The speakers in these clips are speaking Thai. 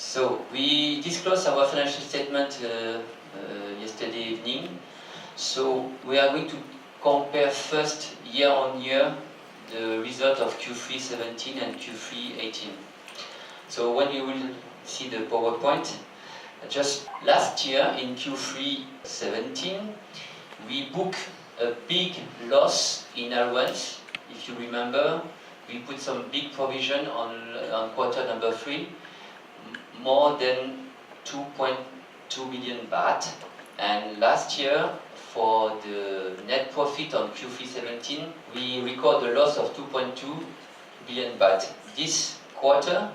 So we disclosed our financial statement yesterday evening. So we are going to compare first year on year the result of Q3 17 and Q3 18. So when you will see the PowerPoint, just last year in Q3 17, we booked a big loss in allowance. If you remember, we put some big provision on quarter number 3, more than 2.2 million baht. And last year, for the net profit on Q3 17, we record a loss of 2.2 billion baht. This quarter,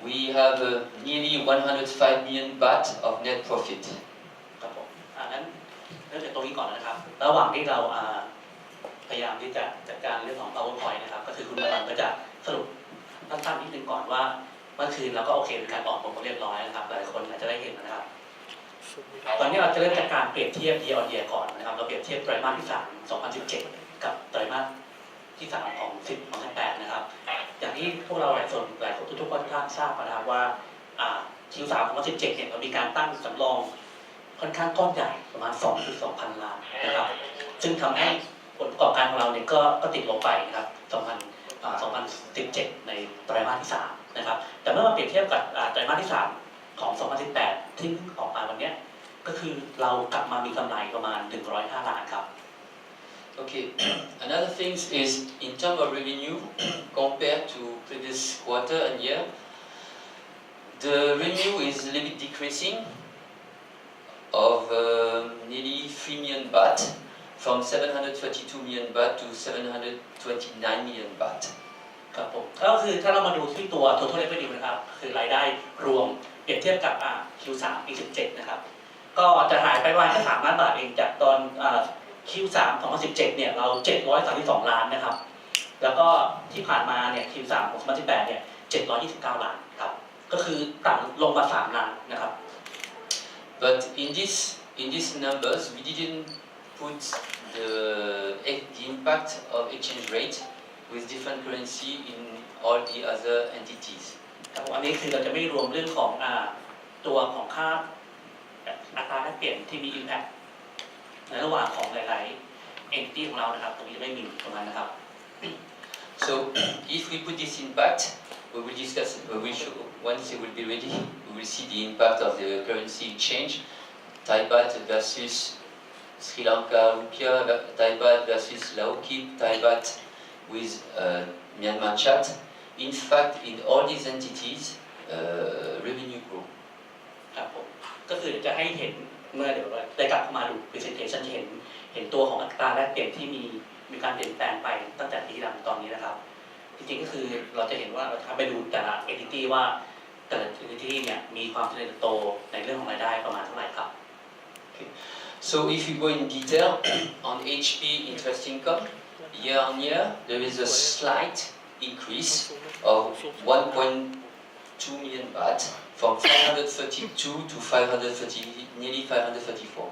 we have nearly 105 million baht of net profit. ครับผมงั้นเริ่มจากตรงนี้ก่อนนะครับระหว่างที่เราพยายามที่จะจัดการเรื่องของ PowerPoint นะครับก็คือคุณบาลันก็จะสรุปสั้นๆนิดนึงก่อนว่าเมื่อคืนเราก็โอเคเป็นการออกผลเรียบร้อยนะครับหลายคนอาจจะได้เห็นนะครับตอนนี้เราจะเริ่มจากการเปรียบเทียบ year on year ก่อนนะครับเราเปรียบเทียบไตรมาสที่3 2017 กับไตรมาสที่3ของ2018นะครับอย่างที่พวกเราหลายคนทุกคนท่านทราบนะครับว่าQ3 2017เนี่ยเรามีการตั้งสำรองค่อนข้างก้อนใหญ่ประมาณ 2.2 พันล้านนะครับซึ่งทำให้ผลประกอบการของเราเนี่ยก็ติดลบไปนะครับ2017ในไตรมาสที่3นะครับแต่เมื่อมาเปรียบเทียบกับไตรมาสที่3ของ2018ที่ออกมาวันนี้ก็คือเรากลับมามีกำไรประมาณ105ล้านครับ Okay, another thing is in terms of revenue compared to previous quarter and year, the revenue is a little bit decreasing of nearly 3 million baht from 732 million baht to 729 million baht. ครับผมก็คือถ้าเรามาดูที่ตัว total revenue นะครับคือรายได้รวมเปรียบเทียบกับQ3 ปี17นะครับก็จะหายไปประมาณแค่3ล้านบาทเองจากตอนQ3 2017เนี่ยเรา732ล้านนะครับแล้วก็ที่ผ่านมาเนี่ย Q3 ของ2018เนี่ย729ล้านครับก็คือต่ำลงมา3ล้านนะครับ But in these numbers we didn't put the impact of exchange rate with different currency in all the other entities. ครับอันนี้คือเราจะไม่รวมเรื่องของตัวของค่าอัตราแลกเปลี่ยนที่มี impact ในระหว่างของหลายๆ entity ของเรานะครับตรงนี้จะไม่มีตรงนั้นนะครับ So if we put this impact, we will discuss. Once it will be ready, we will see the impact of the currency exchange, Thai baht versus Sri Lanka rupiah, Thai baht versus Laos, Thai baht with Myanmar Chat. In fact, in all these entities, revenue grow. ครับผมก็คือจะให้เห็นเมื่อเดี๋ยวได้กลับมาดู presentation จะเห็นตัวของอัตราแลกเปลี่ยนที่มีการเปลี่ยนแปลงไปตั้งแต่ปีที่แล้วตอนนี้นะครับจริงๆก็คือเราจะเห็นว่าเราทำไปดูแต่ละ entity ว่าแต่ละ entity เนี่ยมีความเจริญโตในเรื่องของรายได้ประมาณเท่าไหร่ครับ Okay. So if you go in detail on HP interest income, year on year, there is a slight increase of 1.2 million baht from 532 to 530, nearly 534.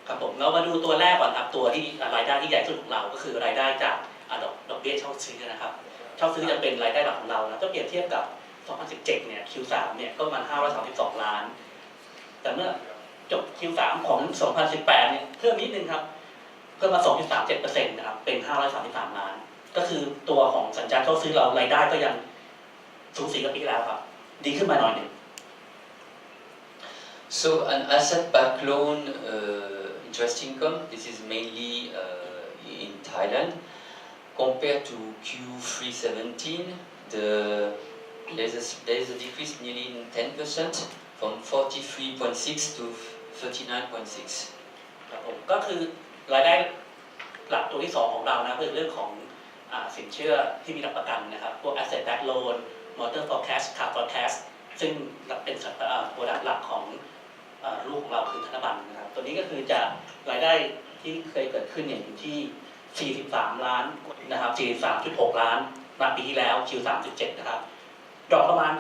ครับผมเรามาดูตัวแรกก่อนครับตัวที่รายได้ที่ใหญ่สุดของเราก็คือรายได้จากดอกเบี้ยเช่าซื้อนะครับเช่าซื้อจะเป็นรายได้หลักของเรานะถ้าเปรียบเทียบกับ2017เนี่ย Q3 เนี่ยก็ประมาณ532ล้านแต่เมื่อจบ Q3 ของ2018เนี่ยเพิ่มนิดนึงครับเพิ่มมา 2.37% นะครับเป็น533ล้านก็คือตัวของสัญญาเช่าซื้อเรารายได้ก็ยังสูงสีกับปีแล้วครับดีขึ้นมาหน่อยนึง So an asset-backed loan interest income, this is mainly in Thailand. Compared to Q3 17, there is a decrease nearly 10% from 43.6 to 39.6. ครับผมก็คือรายได้หลักตัวที่2ของเรานะคือเรื่องของสินเชื่อที่มีรับประกันนะครับพวก asset backed loan, motor forecast, car forecast ซึ่งเป็นโปรดักต์หลักของลูกของเราคือธนบัตรนะครับตัวนี้ก็คือจะรายได้ที่เคยเกิดขึ้นเนี่ยอยู่ที่43ล้านนะครับ43.6 ล้านณปีที่แล้ว Q37 นะครับดอกประมาณ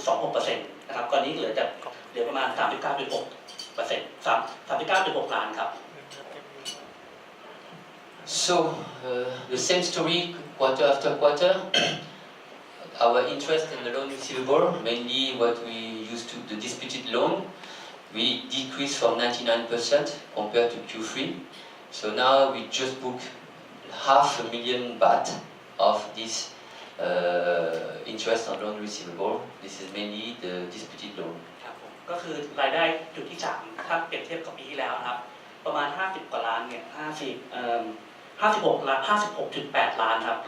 9.26% นะครับก่อนนี้เหลือประมาณ 39.6% 39.6 ล้านครับ So the same story quarter after quarter. Our interest in the loan receivable, mainly what we used to the disputed loan, we decreased from 99% compared to Q3. So now we just book 500,000 baht of this interest on loan receivable. This is mainly the disputed loan. ครับผมก็คือรายได้จุดที่3ถ้าเปรียบเทียบกับปีที่แล้วนะครับประมาณ50กว่าล้านเนี่ย56 56.8 ล้านครับ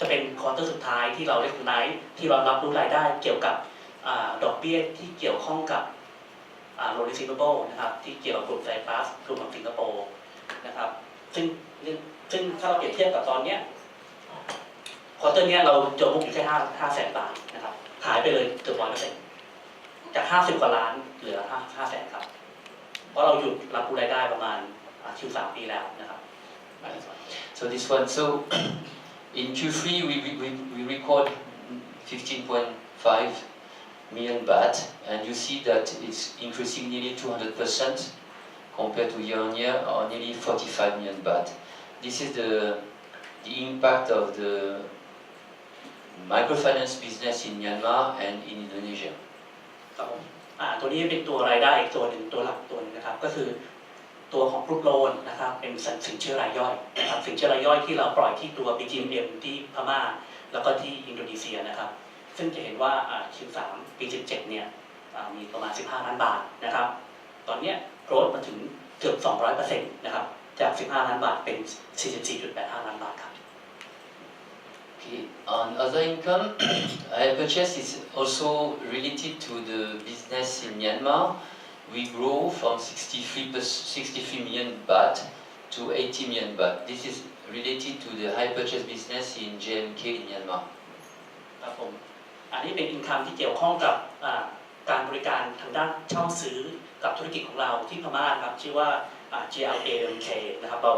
จะเป็นควอเตอร์สุดท้ายที่เราได้ไนท์ที่เรารับรู้รายได้เกี่ยวกับดอกเบี้ยที่เกี่ยวข้องกับloan receivable นะครับที่เกี่ยวกับกลุ่มไซปรัสกลุ่มของสิงคโปร์นะครับซึ่งถ้าเราเปรียบเทียบกับตอนเนี้ยควอเตอร์เนี้ยเราจะบุกอยู่แค่500,000 บาทนะครับหายไปเลยเกือบ100%จาก50กว่าล้านเหลือ500,000ครับเพราะเราหยุดรับรู้รายได้ประมาณQ3 ปีแล้วนะครับ So this one, so in Q3 we record 15.5 million baht, and you see that it's increasing nearly 200% compared to year on year, or nearly 45 million baht. This is the impact of the microfinance business in Myanmar and in Indonesia. ครับผมตัวนี้เป็นตัวรายได้อีกตัวหนึ่งตัวหลักตัวนึงนะครับก็คือตัวของกรุ๊ปโลนนะครับเป็นสินเชื่อรายย่อยนะครับสินเชื่อรายย่อยที่เราปล่อยที่ตัว BGMM ที่พม่าแล้วก็ที่อินโดนีเซียนะครับซึ่งจะเห็นว่าQ3 ปี17เนี่ยมีประมาณ15 ล้านบาทนะครับตอนนี้โกรธมาถึงเกือบ 200% นะครับจาก15 ล้านบาทเป็น 44.85 ล้านบาทครับ Okay. On other income, hire purchase is also related to the business in Myanmar. We grow from 63 million baht to 80 million baht. This is related to the hire purchase business in JMK in Myanmar. ครับผมอันนี้เป็นอินคัมที่เกี่ยวข้องกับการบริการทางด้านเช่าซื้อกับธุรกิจของเราที่พม่าครับชื่อว่า GLAMK นะครับเรา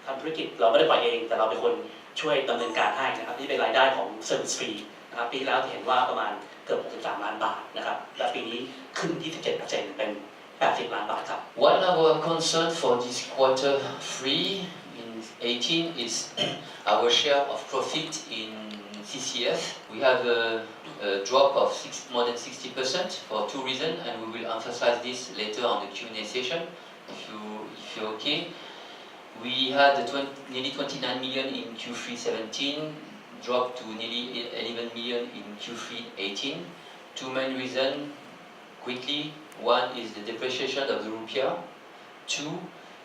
ทำธุรกิจเราไม่ได้ปล่อยเองแต่เราเป็นคนช่วยดำเนินการให้นะครับนี่เป็นรายได้ของ Service Fee นะครับปีแล้วเห็นว่าประมาณเกือบ63 ล้านบาทนะครับและปีนี้ขึ้น 27% เป็น80 ล้านบาทครับ One of our concern for this quarter 3 in 18 is our share of profit in CCF. We have a drop of more than 60% for two reasons, and we will emphasize this later on the Q&A session if you're okay. We had nearly 29 million in Q3 17, dropped to nearly 11 million in Q3 18. Two main reasons, quickly. One is the depreciation of the rupiah. Two,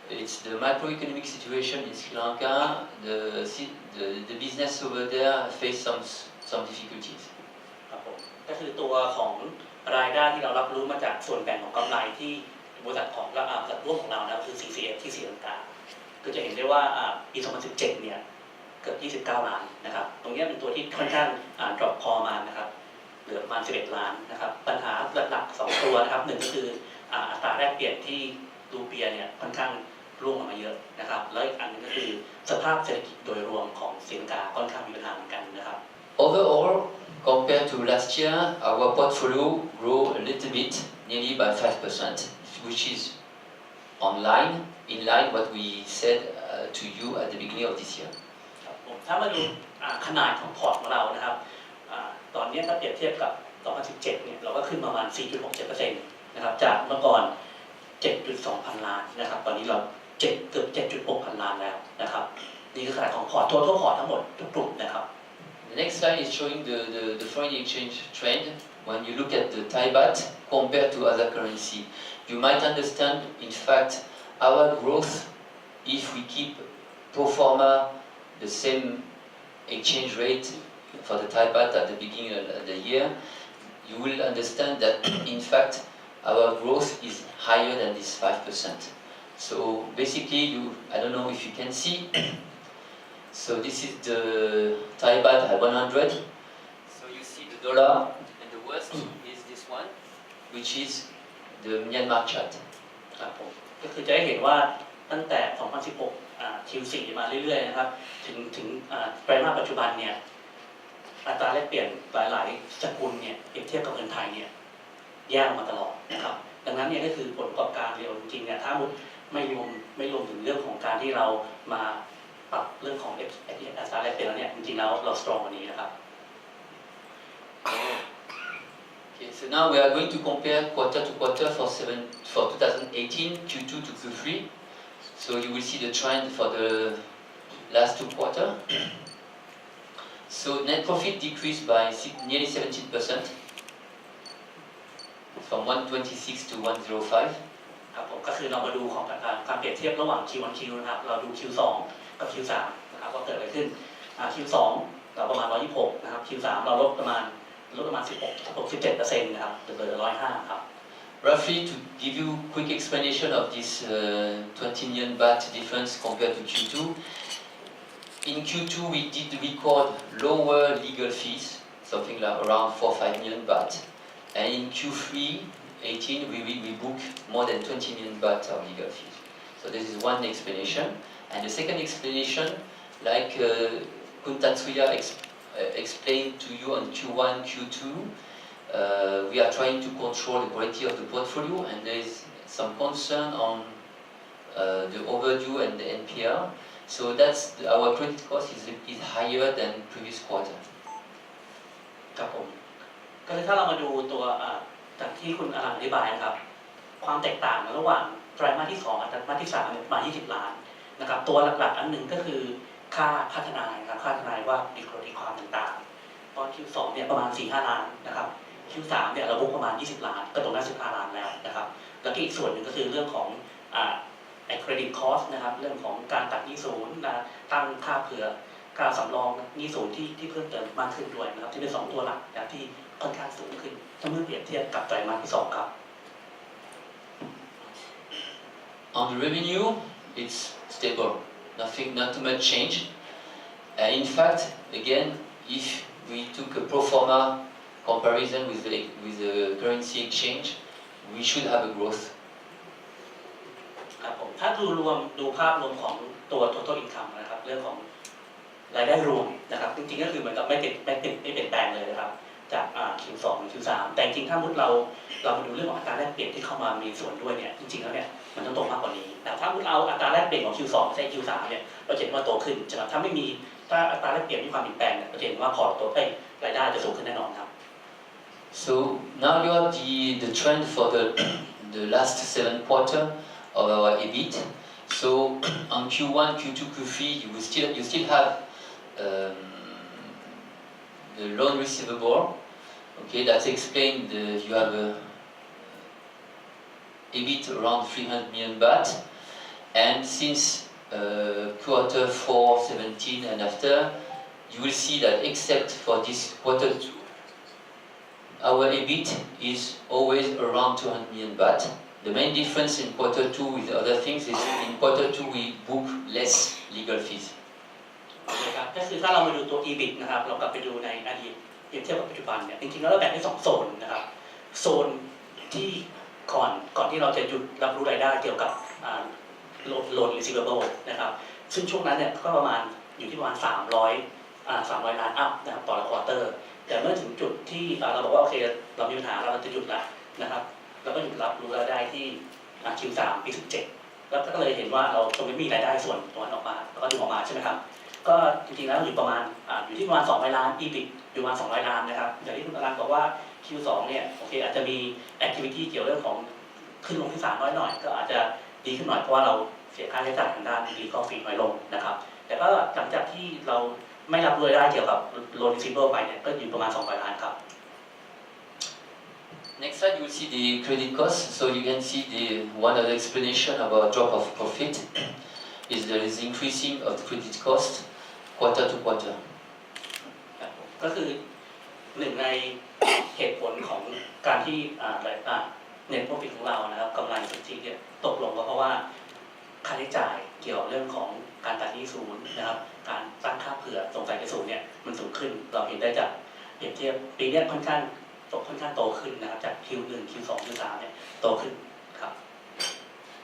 it's the macroeconomic situation in Sri Lanka. The business over there face some difficulties. ครับผมก็คือตัวของรายได้ที่เรารับรู้มาจากส่วนแบ่งของกำไรที่บริษัทของบริษัทร่วมของเรานะคือ CCF ที่ศรีลังกาก็จะเห็นได้ว่าปี 2017 เนี่ยเกือบ29 ล้านนะครับตรงนี้เป็นตัวที่ค่อนข้างดรอปพอมานะครับเหลือประมาณ11 ล้านนะครับปัญหาหลักๆ2ตัวนะครับหนึ่งก็คืออัตราแลกเปลี่ยนที่รูเปียเนี่ยค่อนข้างร่วงลงมาเยอะนะครับแล้วอีกอันนึงก็คือสภาพเศรษฐกิจโดยรวมของศรีลังกาค่อนข้างมีปัญหาเหมือนกันนะครับ Overall, compared to last year, our portfolio grew a little bit, nearly by 5%, which is in line what we said to you at the beginning of this year. ถ้ามาดูขนาดของพอร์ตของเรานะครับตอนนี้ถ้าเปรียบเทียบกับ 2017 เนี่ยเราก็ขึ้นประมาณ 4.67% นะครับจากเมื่อก่อน 7.2 พันล้านนะครับตอนนี้เราเกือบ 7.6 พันล้านแล้วนะครับนี่คือขนาดของพอร์ตทั้งพอร์ตทั้งหมดทุกกลุ่มนะครับ The next slide is showing the foreign exchange trend. When you look at the Thai baht compared to other currency, you might understand, in fact, our growth, if we keep pro forma the same exchange rate for the Thai baht at the beginning of the year, you will understand that, in fact, our growth is higher than this 5%. So basically, I don't know if you can see. So this is the Thai baht at 100. So you see the dollar, and the worst is this one, which is the Myanmar chart. ครับผมก็คือจะได้เห็นว่าตั้งแต่ 2016 Q4 มาเรื่อยๆนะครับถึงไตรมาสปัจจุบันเนี่ยอัตราแลกเปลี่ยนหลายๆสกุลเนี่ยเปรียบเทียบกับเงินไทยเนี่ยแย่มาตลอดนะครับดังนั้นเนี่ยก็คือผลประกอบการเร็วจริงๆเนี่ยถ้าไม่รวมถึงเรื่องของการที่เรามาปรับเรื่องของอัตราแลกเปลี่ยนแล้วเนี่ยจริงๆแล้วเราสตรองกว่านี้นะครับ Okay, So now we are going to compare quarter to quarter for 2018 Q2 to Q3. So you will see the trend for the last 2 quarters. So net profit decreased by nearly 17%, from 126 to 105. ครับผมก็คือเรามาดูของการเปรียบเทียบระหว่าง Q1Q นะครับเราดู Q2 กับ Q3 นะครับว่าเกิดอะไรขึ้นQ2 เราประมาณ126นะครับ Q3 เราลดประมาณ17%นะครับเหลือ105ครับ Roughly, to give you quick explanation of this 20 million baht difference compared to Q2, in Q2 we did record lower legal fees, something like around 4-5 million baht, and in Q3 18 we book more than 20 million baht of legal fees. So this is one explanation, and the second explanation, like Khun Tatsuya explained to you on Q1, Q2, we are trying to control the quality of the portfolio, and there is some concern on the overdue and the NPL. So that's our credit cost is higher than previous quarter. ครับผมก็คือถ้าเรามาดูตัวจากที่คุณอธิบายนะครับความแตกต่างระหว่างไตรมาสที่2กับไตรมาสที่3ประมาณ20 ล้านนะครับตัวหลักๆอันหนึ่งก็คือค่าทนายนะครับค่าทนายว่าดีความต่างๆตอน Q2 เนี่ยประมาณ 4-5 ล้านนะครับ Q3 เนี่ยเราบุ๊กประมาณ20 ล้านก็ตรงนั้น15 ล้านแล้วนะครับแล้วก็อีกส่วนหนึ่งก็คือเรื่องของเครดิตคอสนะครับเรื่องของการตัดหนี้ศูนย์ตั้งค่าเผื่อค่าสำรองหนี้ศูนย์ที่เพิ่มเติมมากขึ้นด้วยนะครับที่เป็น2ตัวหลักนะที่ค่อนข้างสูงขึ้นถ้าเมื่อเปรียบเทียบกับไตรมาสที่2ครับ On the revenue, it's stable. Not too much change. In fact, again, if we took a pro forma comparison with the currency exchange, we should have a growth. ครับผมถ้าดูภาพรวมของตัว total income นะครับเรื่องของรายได้รวมนะครับจริงๆก็คือเหมือนกับไม่เปลี่ยนแปลงเลยนะครับจากQ2 ถึง Q3 แต่จริงๆถ้าเรามาดูเรื่องของอัตราแลกเปลี่ยนที่เข้ามามีส่วนด้วยเนี่ยจริงๆแล้วเนี่ยมันต้องโตมากกว่านี้แต่ถ้าเราอัตราแลกเปลี่ยนของ Q2 ไม่ใช่ Q3 เนี่ยเราเห็นว่าโตขึ้นใช่ไหมถ้าอัตราแลกเปลี่ยนมีความเปลี่ยนแปลงเนี่ยเราเห็นว่าพอร์ตตัวรายได้จะสูงขึ้นแน่นอนครับ So now you have the trend for the last 7 quarters of our EBIT. So on Q1, Q2, Q3, you still have the loan receivable. Okay, that's explained. You have a EBIT around 300 million baht, and since quarter 4, 17 and after, you will see that except for this quarter 2, our EBIT is always around 200 million baht. The main difference in quarter 2 with the other things is in quarter 2 we book less legal fees. นะครับก็คือถ้าเรามาดูตัว EBIT นะครับเรากลับไปดูในอดีตเปรียบเทียบกับปัจจุบันเนี่ยจริงๆแล้วเราแบ่งเป็น2โซนนะครับโซนที่ก่อนที่เราจะหยุดรับรู้รายได้เกี่ยวกับloan receivable นะครับซึ่งช่วงนั้นเนี่ยก็ประมาณอยู่ที่ประมาณ300 ล้านอัพนะครับต่อควอเตอร์แต่เมื่อถึงจุดที่เราบอกว่าโอเคเรามีปัญหาเราจะหยุดละนะครับเราก็หยุดรับรู้รายได้ที่Q3 ปี17แล้วก็เลยเห็นว่าเราตรงนี้มีรายได้ส่วนตรงนั้นออกมาแล้วก็ดึงออกมาใช่ไหมครับก็จริงๆแล้วอยู่ประมาณอยู่ที่ประมาณ200 ล้าน EBIT อยู่ประมาณ200 ล้านนะครับอย่างที่คุณอรันบอกว่า Q2 เนี่ยโอเคอาจจะมี activity เกี่ยวเรื่องของขึ้นลงที่3น้อยหน่อยก็อาจจะดีขึ้นหน่อยเพราะว่าเราเสียค่าใช้จ่ายทางด้าน legal fee น้อยลงนะครับแต่ก็หลังจากที่เราไม่รับรายได้เกี่ยวกับ loan receivable ไปเนี่ยก็อยู่ประมาณ200 ล้านครับ Next slide, you will see the credit cost. So you can see one of the explanation about drop of profit is there is increasing of the credit cost quarter to quarter. ก็คือหนึ่งในเหตุผลของการที่net profit ของเรานะครับกำไรสุทธิเนี่ยตกลงก็เพราะว่าค่าใช้จ่ายเกี่ยวเรื่องของการตัดหนี้ศูนย์นะครับการตั้งค่าเผื่อสงสัยจะศูนย์เนี่ยมันสูงขึ้นเราเห็นได้จากเปรียบเทียบปีนี้ค่อนข้างโตขึ้นนะครับจาก Q1 Q2 Q3 เนี่ยโตขึ้นครับ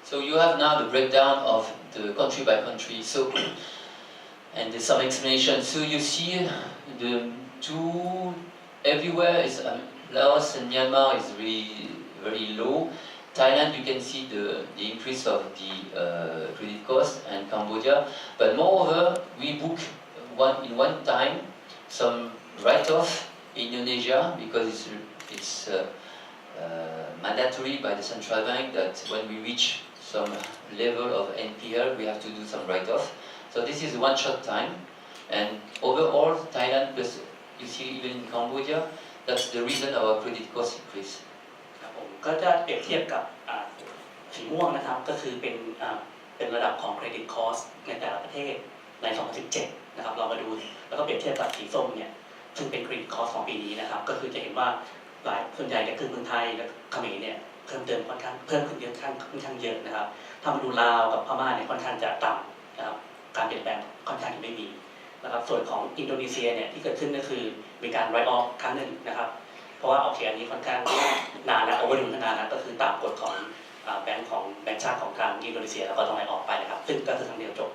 So you have now the breakdown of the country by country. So and there's some explanation. So you see the two everywhere is Laos and Myanmar is really very low. Thailand you can see the increase of the credit cost and Cambodia. But moreover we book in one time some write-off in Indonesia because it's mandatory by the central bank that when we reach some level of NPL, we have to do some write-off. So this is one-shot time, and overall, Thailand plus you see even in Cambodia, that's the reason our credit cost increase. ครับผมก็จะเปรียบเทียบกับสีม่วงนะครับก็คือเป็นระดับของ credit cost ในแต่ละประเทศใน 2017 นะครับเรามาดูแล้วก็เปรียบเทียบกับสีส้มเนี่ยซึ่งเป็น credit cost ของปีนี้นะครับก็คือจะเห็นว่าส่วนใหญ่จะคือเมืองไทยและเขมรเนี่ยเพิ่มขึ้นค่อนข้างเยอะนะครับถ้ามาดูลาวกับพม่าเนี่ยค่อนข้างจะต่ำนะครับการเปลี่ยนแปลงค่อนข้างที่ไม่มีนะครับส่วนของอินโดนีเซียเนี่ยที่เกิดขึ้นก็คือมีการ write off ครั้งหนึ่งนะครับเพราะว่าโอเคอันนี้ค่อนข้างนานแล้ว overdue นานแล้วก็คือตามกฎของแบงก์ชาติของทางอินโดนีเซียแล้วก็ต้องไล่ออกไปนะครับซึ่งก็คือครั้งเดียวจบ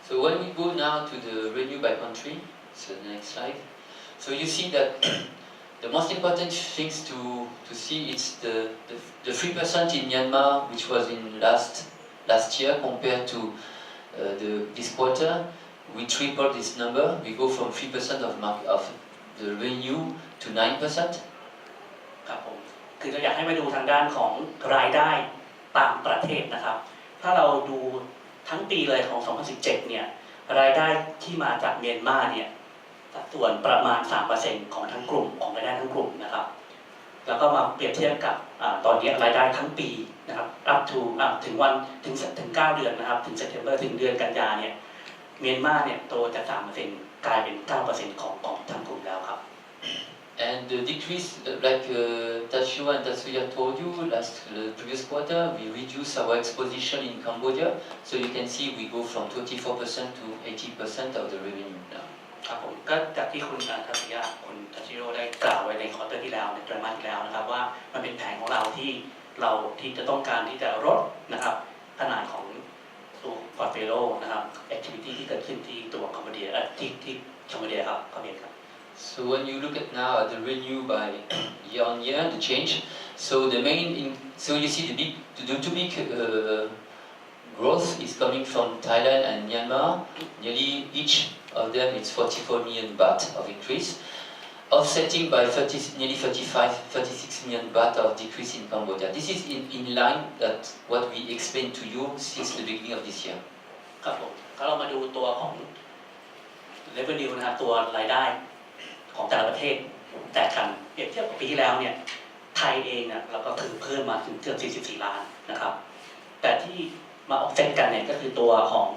So when we go now to the revenue by country, so the next slide. So you see that the most important things to see is the 3% in Myanmar, which was in last year compared to this quarter. We tripled this number. We go from 3% of the revenue to 9%. ครับผมคือเราอยากให้มาดูทางด้านของรายได้ต่างประเทศนะครับถ้าเราดูทั้งปีเลยของ 2017 เนี่ยรายได้ที่มาจากเมียนมาเนี่ยสัดส่วนประมาณ 3% ของทั้งกลุ่มของรายได้ทั้งกลุ่มนะครับแล้วก็มาเปรียบเทียบกับตอนนี้รายได้ทั้งปีนะครับ up to ถึง9 เดือนนะครับถึง September ถึงเดือนกันยาเนี่ยเมียนมาเนี่ยโตจาก 3% กลายเป็น 9% ของทั้งกลุ่มแล้วครับ And the decrease, like Tashio and Tatsuya told you the previous quarter, we reduce our exposition in Cambodia. So you can see we go from 24% to 80% of the revenue now. ครับผมก็จากที่คุณทัศยะคุณทัชิโร่ได้กล่าวไว้ในควอเตอร์ที่แล้วในไตรมาสที่แล้วนะครับว่ามันเป็นแผนของเราที่จะต้องการที่จะลดนะครับขนาดของตัวพอร์ตโฟลิโอนะครับแอคทิวิตี้ที่เกิดขึ้นที่ตัวคัมโบเดียที่คัมโบเดียครับเขมรครับ So when you look at now at the revenue by year on year, the change. So so you see the two big growth is coming from Thailand and Myanmar. Nearly each of them is 44 million baht of increase, offsetting by nearly 36 million baht of decrease in Cambodia. This is in line that what we explained to you since the beginning of this year. ครับผมก็เรามาดูตัวของ revenue นะครับตัวรายได้ของแต่ละประเทศแตกกันเปรียบเทียบกับปีที่แล้วเนี่ยไทยเองเนี่ยเราก็คือเพิ่มมาถึงเกือบ44 ล้านนะครับแต่ที่มาออกเซตกันเนี่ยก็คือตัวของ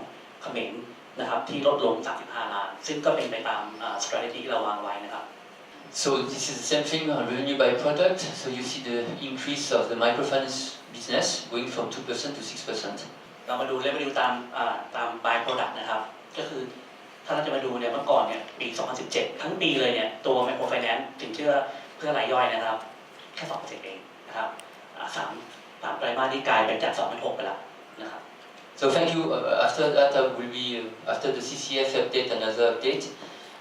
เขมรนะครับที่ลดลง 35 ล้านซึ่งก็เป็นไปตาม strategy ที่เราวางไว้นะครับ So this is the same thing on revenue by product. So you see the increase of the microfinance business going from 2% to 6%. เรามาดู revenue ตาม by product นะครับก็คือถ้าเราจะมาดูเนี่ยเมื่อก่อนเนี่ยปี 2017 ทั้งปีเลยเนี่ยตัว microfinance ถึงเพื่อรายย่อยนะครับแค่ 2% เองนะครับ3ไตรมาสที่กลายเป็นจาก 2.6 ไปแล้วนะครับ So thank you. After that, will be after the CCF update and other update,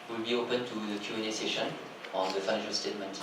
we'll be open to the Q&A session on the financial statement.